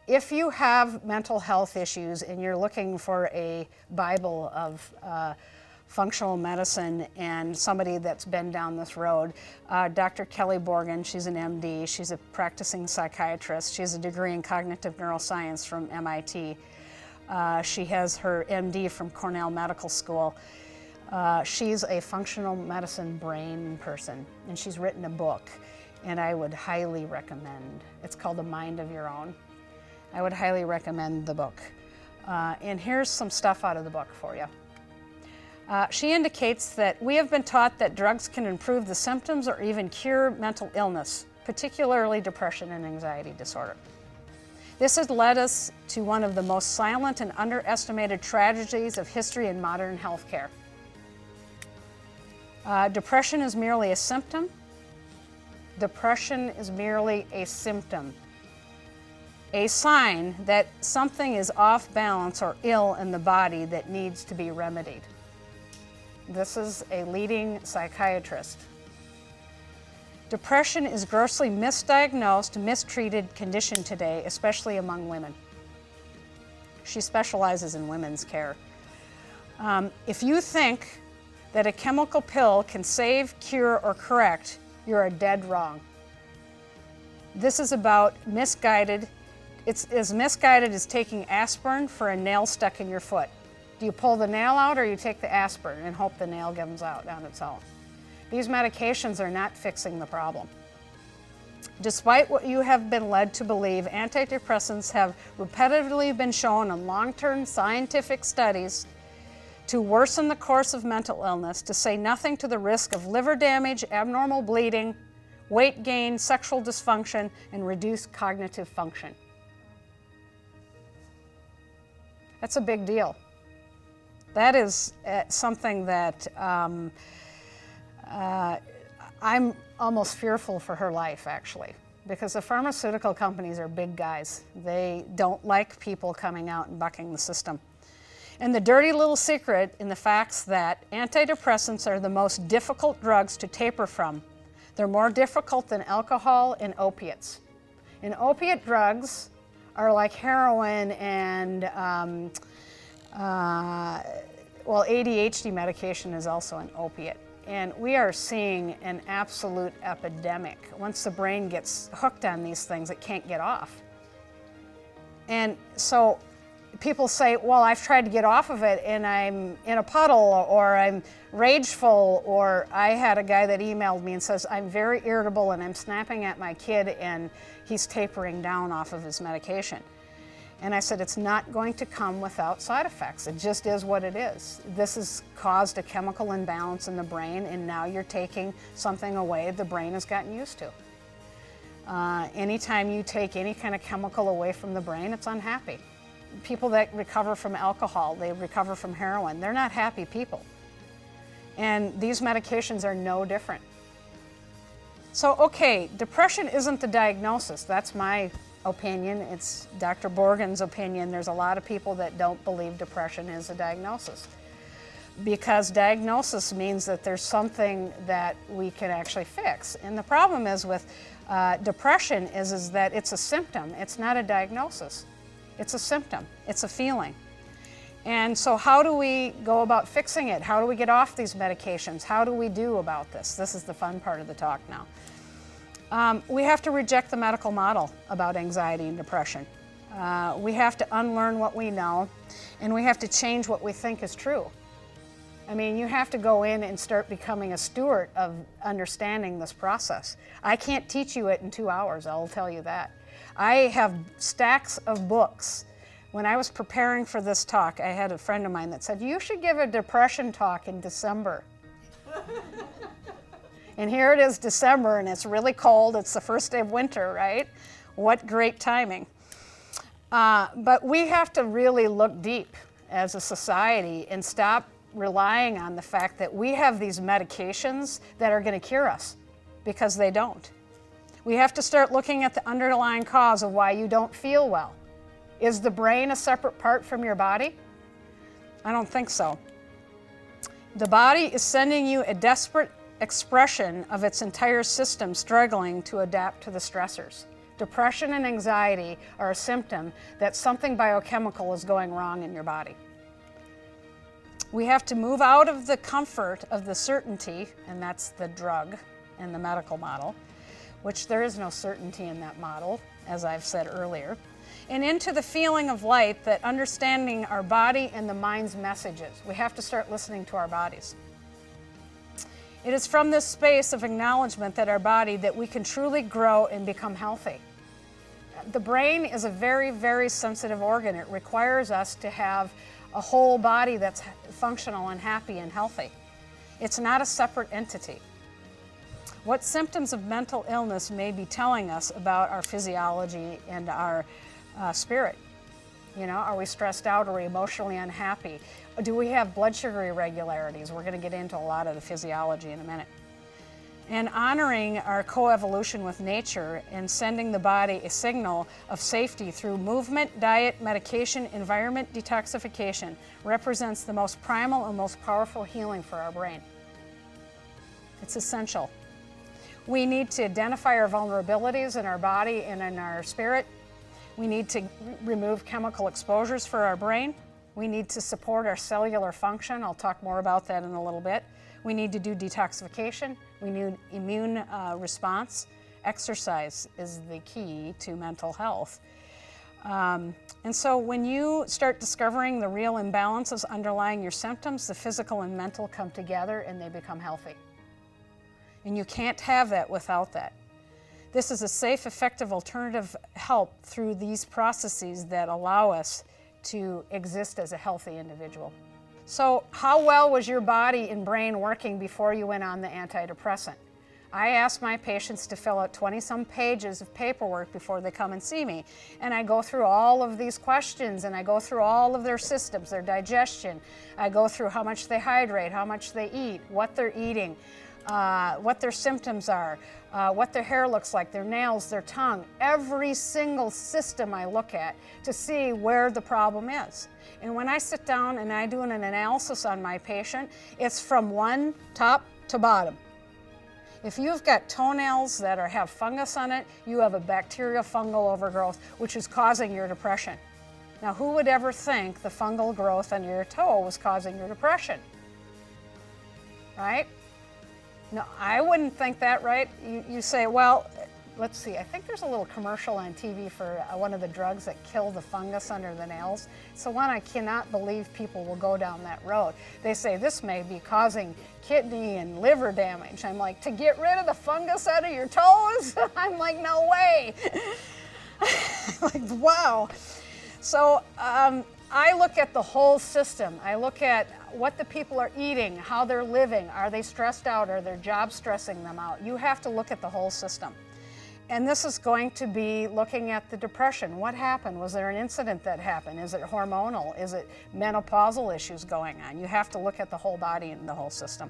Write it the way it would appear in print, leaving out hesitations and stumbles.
if you have mental health issues and you're looking for a Bible of functional medicine and somebody that's been down this road, Dr. Kelly Borgen, she's an MD, she's a practicing psychiatrist, she has a degree in cognitive neuroscience from MIT. She has her MD from Cornell Medical School. She's a functional medicine brain person, and she's written a book, and I would highly recommend. It's called A Mind of Your Own. I would highly recommend the book. And here's some stuff out of the book for you. She indicates that we have been taught that drugs can improve the symptoms or even cure mental illness, particularly depression and anxiety disorder. This has led us to one of the most silent and underestimated tragedies of history in modern healthcare. Depression is merely a symptom. Depression is merely a symptom. A sign that something is off balance or ill in the body that needs to be remedied. This is a leading psychiatrist. Depression is grossly misdiagnosed, mistreated condition today, especially among women. She specializes in women's care. If you think that a chemical pill can save, cure, or correct, you're dead wrong. This is about misguided. It's as misguided as taking aspirin for a nail stuck in your foot. Do you pull the nail out or you take the aspirin and hope the nail comes out on its own? These medications are not fixing the problem. Despite what you have been led to believe, antidepressants have repetitively been shown in long-term scientific studies to worsen the course of mental illness, to say nothing to the risk of liver damage, abnormal bleeding, weight gain, sexual dysfunction, and reduced cognitive function. That's a big deal. That is something that I'm almost fearful for her life, actually, because the pharmaceutical companies are big guys. They don't like people coming out and bucking the system. And the dirty little secret in the facts that antidepressants are the most difficult drugs to taper from. They're more difficult than alcohol and opiates. And opiate drugs are like heroin and well, ADHD medication is also an opiate. And we are seeing an absolute epidemic. Once the brain gets hooked on these things, it can't get off. And so people say, well, I've tried to get off of it and I'm in a puddle, or I'm rageful, or I had a guy that emailed me and says, I'm very irritable and I'm snapping at my kid and he's tapering down off of his medication. And I said, it's not going to come without side effects. It just is what it is. This has caused a chemical imbalance in the brain, and now you're taking something away the brain has gotten used to. Anytime you take any kind of chemical away from the brain, it's unhappy. People that recover from alcohol, they recover from heroin, they're not happy people. And these medications are no different. So, okay, depression isn't the diagnosis. That's my opinion. It's Dr. Borgen's opinion. There's a lot of people that don't believe depression is a diagnosis, because diagnosis means that there's something that we can actually fix. And the problem is with depression is that it's a symptom. It's not a diagnosis. It's a symptom. It's a feeling. And so how do we go about fixing it? How do we get off these medications? How do we do about this? This is the fun part of the talk now. We have to reject the medical model about anxiety and depression. We have to unlearn what we know, and we have to change what we think is true. I mean, you have to go in and start becoming a steward of understanding this process. I can't teach you it in 2 hours, I'll tell you that. I have stacks of books. When I was preparing for this talk, I had a friend of mine that said, you should give a depression talk in December. And here it is, December, and it's really cold. It's the first day of winter, right? What great timing. But we have to really look deep as a society and stop relying on the fact that we have these medications that are going to cure us, because they don't. We have to start looking at the underlying cause of why you don't feel well. Is the brain a separate part from your body? I don't think so. The body is sending you a desperate expression of its entire system struggling to adapt to the stressors. Depression and anxiety are a symptom that something biochemical is going wrong in your body. We have to move out of the comfort of the certainty, and that's the drug and the medical model, which there is no certainty in that model, as I've said earlier, and into the feeling of light, that understanding our body and the mind's messages. We have to start listening to our bodies. It is from this space of acknowledgement that our body that we can truly grow and become healthy. The brain is a very, very sensitive organ. It requires us to have a whole body that's functional and happy and healthy. It's not a separate entity. What symptoms of mental illness may be telling us about our physiology and our spirit? You know, are we stressed out? Are we emotionally unhappy? Do we have blood sugar irregularities? We're going to get into a lot of the physiology in a minute. And honoring our coevolution with nature and sending the body a signal of safety through movement, diet, medication, environment, detoxification represents the most primal and most powerful healing for our brain. It's essential. We need to identify our vulnerabilities in our body and in our spirit. We need to remove chemical exposures for our brain. We need to support our cellular function. I'll talk more about that in a little bit. We need to do detoxification. We need immune response. Exercise is the key to mental health. And so when you start discovering the real imbalances underlying your symptoms, the physical and mental come together and they become healthy. And you can't have that without that. This is a safe, effective alternative help through these processes that allow us to exist as a healthy individual. So how well was your body and brain working before you went on the antidepressant? I ask my patients to fill out 20-some pages of paperwork before they come and see me. And I go through all of these questions, and I go through all of their systems, their digestion. I go through how much they hydrate, how much they eat, what they're eating, what their symptoms are, what their hair looks like, their nails, their tongue. Every single system I look at to see where the problem is. And when I sit down and I do an analysis on my patient, it's from one top to bottom. If you've got toenails that have fungus on it, you have a bacterial fungal overgrowth, which is causing your depression. Now, who would ever think the fungal growth on your toe was causing your depression? Right? No, I wouldn't think that, right? You say, well, let's see, I think there's a little commercial on TV for one of the drugs that kill the fungus under the nails. So one, I cannot believe people will go down that road. They say this may be causing kidney and liver damage. I'm like, to get rid of the fungus out of your toes? I'm like, no way. Like, wow. So I look at the whole system. I look at what the people are eating, how they're living. Are they stressed out? Are their jobs stressing them out? You have to look at the whole system. And this is going to be looking at the depression. What happened? Was there an incident that happened? Is it hormonal? Is it menopausal issues going on? You have to look at the whole body and the whole system.